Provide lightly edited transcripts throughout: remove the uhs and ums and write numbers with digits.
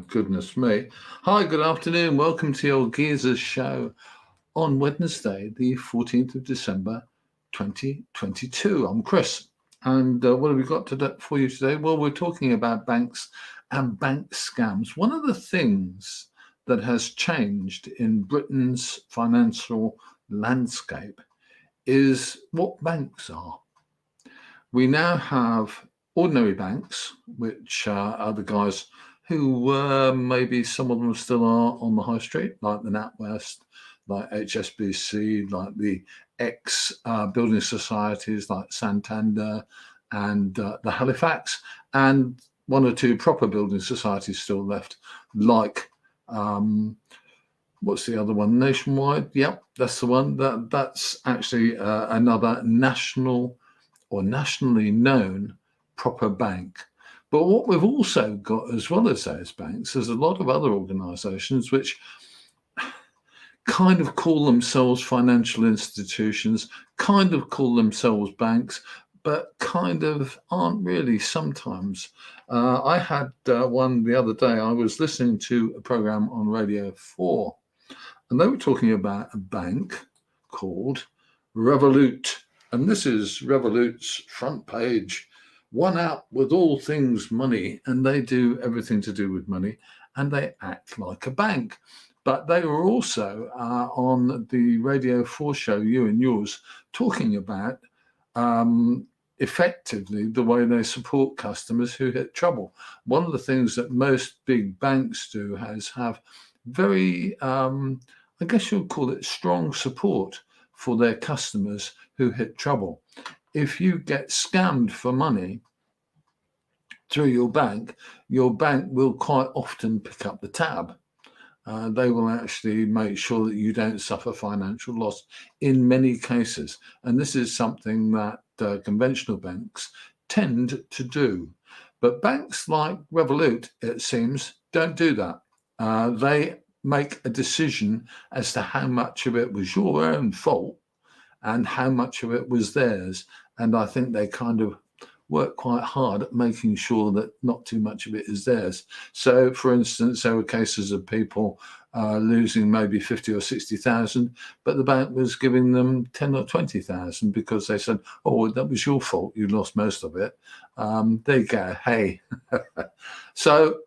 goodness me. Hi, good afternoon. Welcome to your Geezers show on Wednesday, the 14th of December, 2022. I'm Chris. And what have we got for you today? Well, we're talking about banks and bank scams. One of the things that has changed in Britain's financial landscape is what banks are. We now have ordinary banks, which are the guys who maybe some of them still are on the high street, like the NatWest, like HSBC, like the building societies like Santander and the Halifax, and one or two proper building societies still left, like what's the other one? Nationwide. Yep, that's the one. That's actually another national or nationally known proper bank. But what we've also got, as well as those banks, there's a lot of other organisations which kind of call themselves financial institutions, kind of call themselves banks, but kind of aren't really sometimes. I had one the other day. I was listening to a program on Radio 4, and they were talking about a bank called Revolut. And this is Revolut's front page. One out with all things money, and they do everything to do with money, and they act like a bank. But they were also on the Radio 4 show, You and Yours, talking about effectively the way they support customers who hit trouble. One of the things that most big banks do is have very, I guess you'd call it strong support for their customers who hit trouble. If you get scammed for money through your bank will quite often pick up the tab. They will actually make sure that you don't suffer financial loss in many cases. And this is something that conventional banks tend to do. But banks like Revolut, it seems, don't do that. They make a decision as to how much of it was your own fault and how much of it was theirs. And I think they kind of work quite hard at making sure that not too much of it is theirs. So, for instance, there were cases of people losing maybe 50 or 60,000, but the bank was giving them 10 or 20,000 because they said, "Oh, that was your fault. You lost most of it. There you go. Hey." So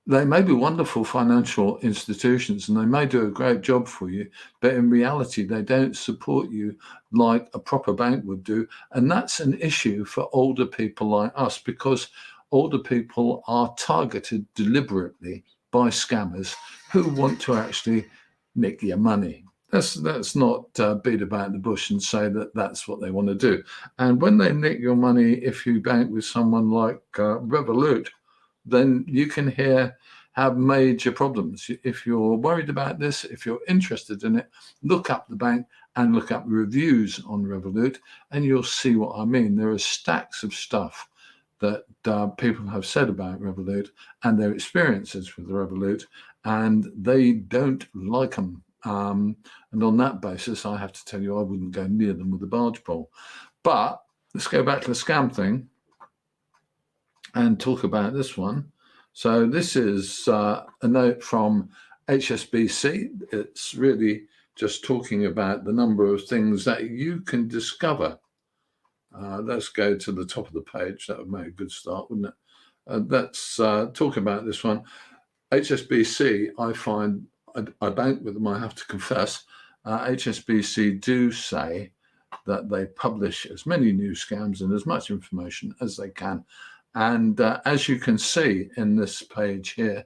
they may be wonderful financial institutions and they may do a great job for you, but in reality, they don't support you like a proper bank would do. And that's an issue for older people like us, because older people are targeted deliberately by scammers who want to actually nick your money. Let's not beat about the bush and say that that's what they want to do. And when they nick your money, if you bank with someone like Revolut, then you can have major problems. If you're worried about this, if you're interested in it, look up the bank and look up reviews on Revolut, and you'll see what I mean. There are stacks of stuff that people have said about Revolut and their experiences with Revolut, and they don't like them. And on that basis, I have to tell you, I wouldn't go near them with a barge pole. But let's go back to the scam thing and talk about this one. So this is a note from HSBC. It's really just talking about the number of things that you can discover. Let's go to the top of the page. That would make a good start, wouldn't it? Let's talk about this one. HSBC, I find, I bank with them, I have to confess. HSBC do say that they publish as many news scams and as much information as they can. And as you can see in this page here,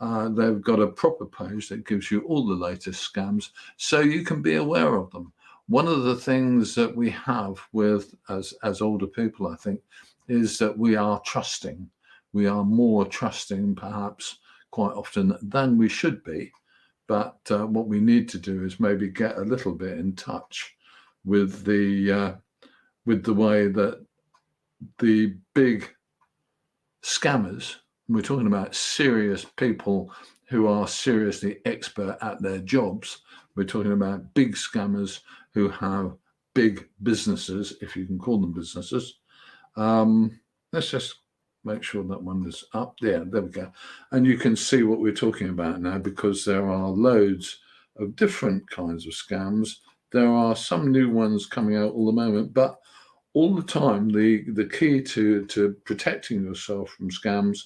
they've got a proper page that gives you all the latest scams so you can be aware of them. One of the things that we have with as older people, I think, is that we are trusting. We are more trusting, perhaps, quite often than we should be. But what we need to do is maybe get a little bit in touch with the way that the big scammers, we're talking about serious people who are seriously expert at their jobs. We're talking about big scammers who have big businesses, if you can call them businesses. Let's just make sure that one is up there. There we go. And you can see what we're talking about now, because there are loads of different kinds of scams. There are some new ones coming out all the moment, but all the time, the key to protecting yourself from scams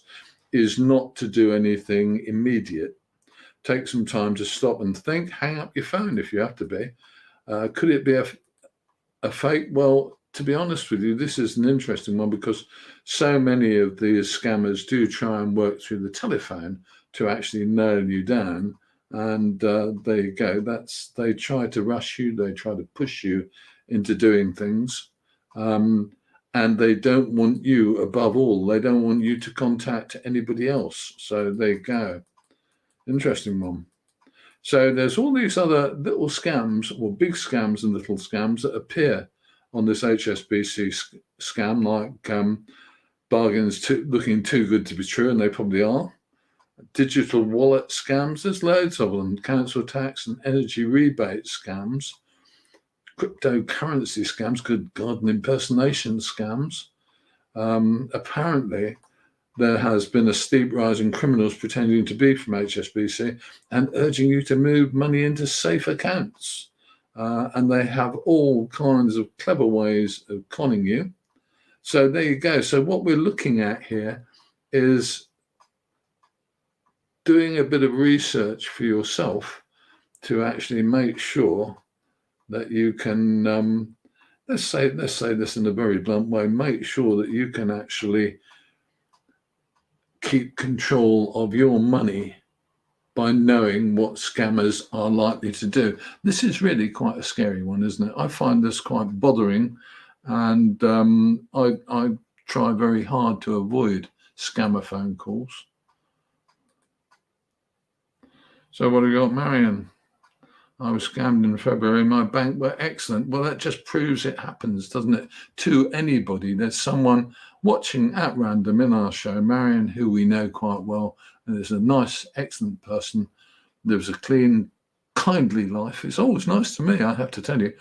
is not to do anything immediate. Take some time to stop and think. Hang up your phone if you have to be. Could it be a fake? Well, to be honest with you, this is an interesting one, because so many of these scammers do try and work through the telephone to actually nail you down. And there you go. They try to rush you. They try to push you into doing things. And they don't want you, above all, they don't want you to contact anybody else. So there you go. Interesting one. So there's all these other little scams, or big scams and little scams, that appear on this HSBC scam, like bargains looking too good to be true, and they probably are. Digital wallet scams, there's loads of them. Council tax and energy rebate scams. Cryptocurrency scams, good God, and impersonation scams. Apparently, there has been a steep rise in criminals pretending to be from HSBC and urging you to move money into safe accounts. And they have all kinds of clever ways of conning you. So there you go. So what we're looking at here is doing a bit of research for yourself to actually make sure that you can, let's say this in a very blunt way, make sure that you can actually keep control of your money by knowing what scammers are likely to do. This is really quite a scary one, isn't it? I find this quite bothering, and I try very hard to avoid scammer phone calls. So what have you got, Marion? I was scammed in February. My bank were excellent. Well, that just proves it happens, doesn't it? To anybody. There's someone watching at random in our show, Marion, who we know quite well, and is a nice, excellent person, lives a clean, kindly life. It's always nice to me, I have to tell you.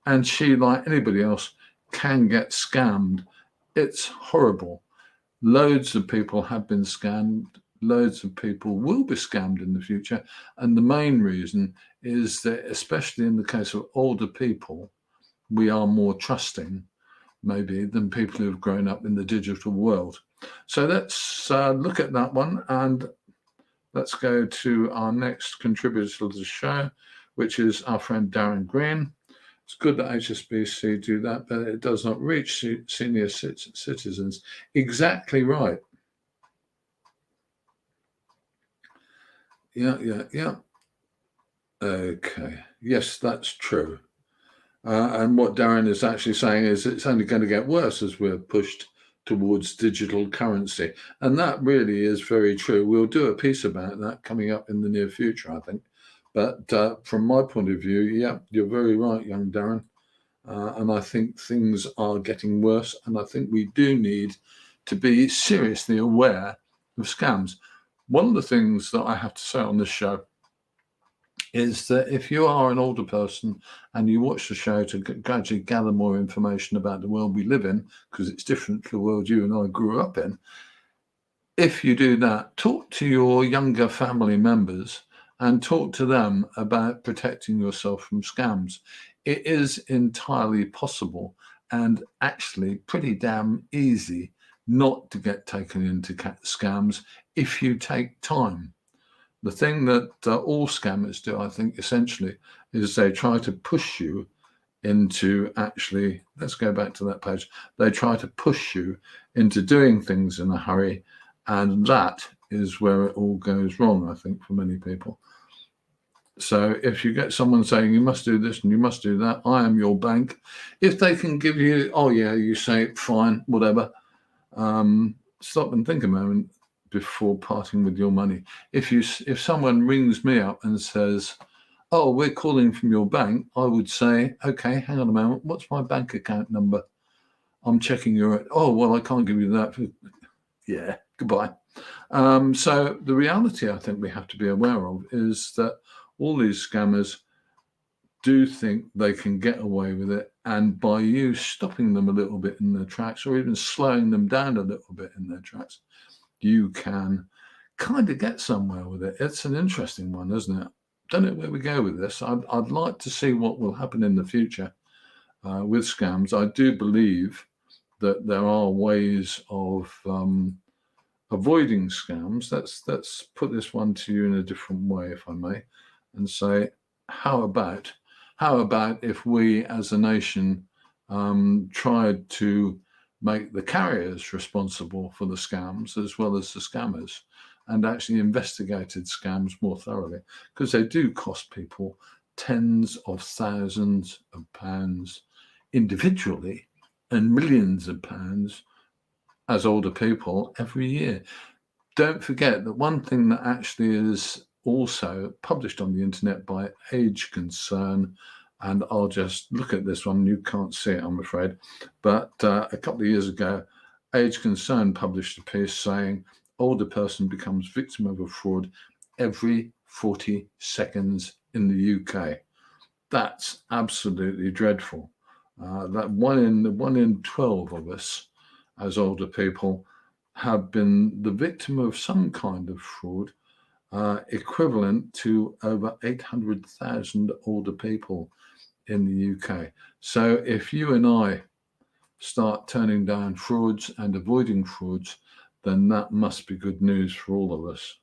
And she, like anybody else, can get scammed. It's horrible. Loads of people have been scammed. Loads of people will be scammed in the future. And the main reason is that, especially in the case of older people, we are more trusting, maybe, than people who have grown up in the digital world. So let's look at that one, and let's go to our next contributor to the show, which is our friend Darren Green. It's good that HSBC do that, but it does not reach senior citizens. Exactly right. Yeah. Okay. Yes, that's true. And what Darren is actually saying is it's only going to get worse as we're pushed towards digital currency. And that really is very true. We'll do a piece about that coming up in the near future, I think. But from my point of view, yeah, you're very right, young Darren. And I think things are getting worse. And I think we do need to be seriously aware of scams. One of the things that I have to say on this show is that if you are an older person and you watch the show to gradually gather more information about the world we live in, because it's different to the world you and I grew up in, if you do that, talk to your younger family members and talk to them about protecting yourself from scams. It is entirely possible and actually pretty damn easy not to get taken into scams if you take time. The thing that all scammers do, I think, essentially, is they try to push you into actually, let's go back to that page, they try to push you into doing things in a hurry, and that is where it all goes wrong, I think, for many people. So if you get someone saying you must do this and you must do that, I am your bank, if they can give you, oh yeah, you say fine, whatever, stop and think a moment before parting with your money. If someone rings me up and says, oh, we're calling from your bank, I would say, okay, hang on a moment, what's my bank account number? I'm checking your, oh, well, I can't give you that. Yeah, goodbye. So the reality I think we have to be aware of is that all these scammers do think they can get away with it. And by you stopping them a little bit in their tracks, or even slowing them down a little bit in their tracks, you can kind of get somewhere with it. It's an interesting one, isn't it? Don't know where we go with this. I'd like to see what will happen in the future with scams. I do believe that there are ways of avoiding scams. Let's put this one to you in a different way, if I may, and say, how about if we as a nation tried to make the carriers responsible for the scams as well as the scammers, and actually investigated scams more thoroughly, because they do cost people tens of thousands of pounds individually and millions of pounds as older people every year. Don't forget that one thing that actually is also published on the internet by Age Concern, and I'll just look at this one. You can't see it, I'm afraid, but a couple of years ago, Age Concern published a piece saying older person becomes victim of a fraud every 40 seconds in the UK. That's absolutely dreadful. That one in 12 of us as older people have been the victim of some kind of fraud, equivalent to over 800,000 older people in the UK. So if you and I start turning down frauds and avoiding frauds, then that must be good news for all of us.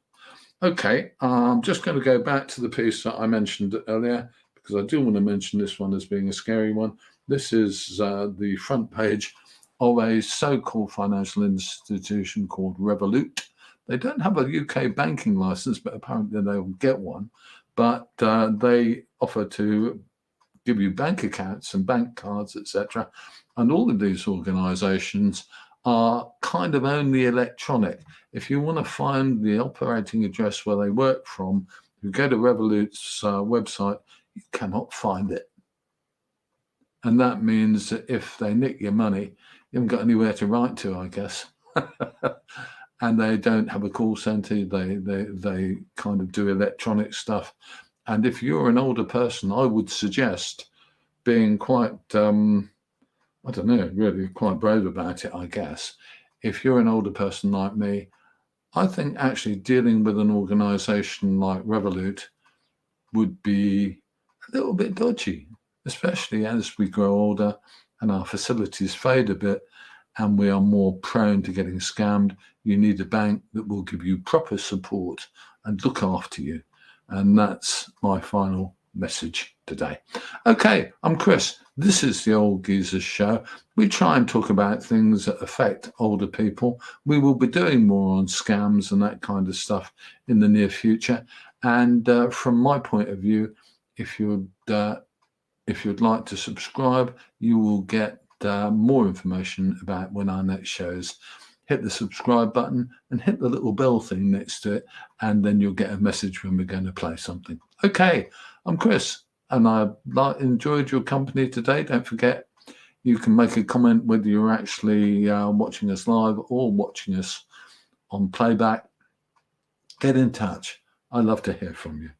Okay, I'm just going to go back to the piece that I mentioned earlier, because I do want to mention this one as being a scary one. This is the front page of a so-called financial institution called Revolut. They don't have a UK banking license, but apparently they will get one. But they offer to give you bank accounts and bank cards, etc. And all of these organizations are kind of only electronic. If you want to find the operating address where they work from, you go to Revolut's website, you cannot find it. And that means that if they nick your money, you haven't got anywhere to write to, I guess. And they don't have a call center. They kind of do electronic stuff. And if you're an older person, I would suggest being quite, I don't know, really quite brave about it, I guess. If you're an older person like me, I think actually dealing with an organization like Revolut would be a little bit dodgy, especially as we grow older and our facilities fade a bit and we are more prone to getting scammed. You need a bank that will give you proper support and look after you. And that's my final message today. Okay, I'm Chris. This is the Old Geezers Show. We try and talk about things that affect older people. We will be doing more on scams and that kind of stuff in the near future. And from my point of view, if you'd like to subscribe, you will get more information about when our next shows. Hit the subscribe button and hit the little bell thing next to it, and then you'll get a message when we're going to play something. Okay, I'm Chris, and I enjoyed your company today. Don't forget, you can make a comment whether you're actually watching us live or watching us on playback. Get in touch. I love to hear from you.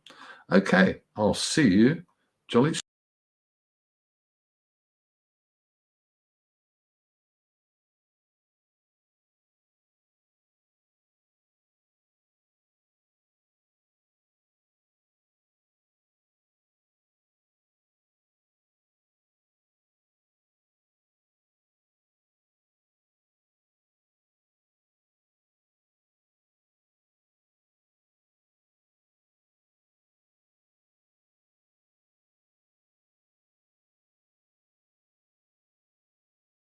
Okay, I'll see you jolly soon.